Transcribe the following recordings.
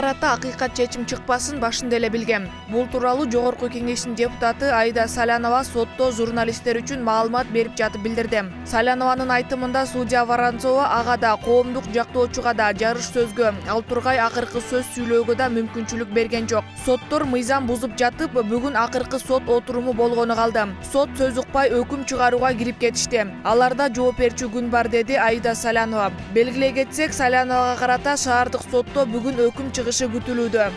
карата акыйкат чечим чыкпасын башында эле билгем. Бул тууралуу Жогорку Кеңештин депутаты Аида Салянова сотто журналисттер үчүн маалымат берип жатып билдирди. Салянованын айтымында судья Воронцова ага да, коомдук жактоочуга да, жарыш сөзгө, ал тургай акыркы сөз сүйлөөгө да мүмкүнчүлүк берген жок. Соттор мыйзам бузуп жатып, бүгүн акыркы сот отуруму болгону калды. Сот сөз укпай өкүм чыгарууга кирип кетишти. Аларда жооп берчү күн бар, деди Аида Салянова. Белгилей кетсек, Саляновага карата шаардык сотто бүгүн өкүм чыгышы күтүлүүдө.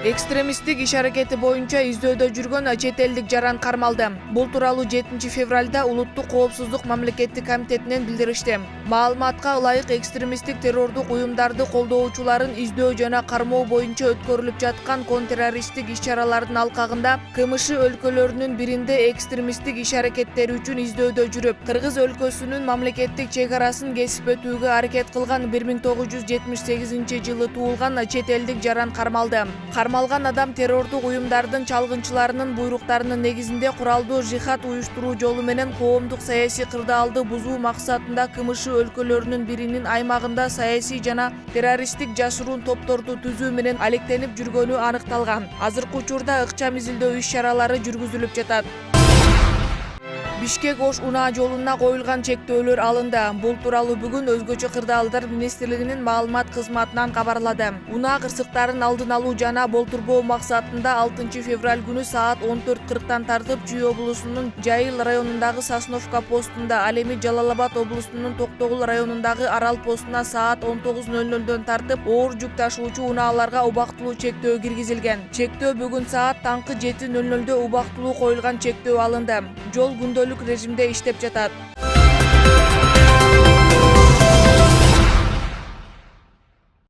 Экстремисттик иш-аракети боюнча издөөдө жүргөн чет элдик жаран кармалды. Бул тууралуу 7 февралда Улуттук коопсуздук мамлекеттик комитетинен билдиришти. Маалыматка ылайык, экстремисттик террордук уюмдарды колдоочуларын издөө жана кармоо боюнча өткөрүлүп жаткан контртеррористтик иш-чаралардын алкагында КМШ өлкөлөрүнүн биринде экстремисттик иш-аракеттери үчүн издөөдө жүрүп, Кыргыз өлкөсүнүн мамлекеттик чек арасын кесип өтүүгө аракет кылган 1978-жылы туулган чет элдик жаран кармалды. Кармалган адам террордук уюмдардын чалгынчыларынын буйруктарынын негизинде куралдуу жихад уюштуруу жолу менен коомдук саясий кырдаалды бузуу максатында КМШ өлкөлөрүнүн биринин аймагында саясий жана террористтик жашыруун топторду түзүү менен алектенип жүргөнү аныкталган. Азыркы учурда ыкчам изилдөө иш-чаралары жүргүзүлүп жатат. Бишкек-Ош унаа жолуна коюлган чектөөлөр алынды. Бул тууралуу бүгүн Өзгөчө кырдаалдар министрлигинин маалымат кызматынан кабарлады. Унаа кырсыктарын алдын алуу жана болтурбоо максатында 6 февраль күнү саат 14:40 тартып Чүй облусунун Жайыл районундагы Сосновка постунда, ал эми Жалал Абад облусунун Токтогул районундагы Арал постуна саат 19:00 тартып оор жүк ташуучу унааларга убактылуу чектөө киргизилген. Чектөө бүгүн саат таңкы 7:00 убактылуу коюлган чектөө алынды. Жол күндөлүк режимде иштеп жатат.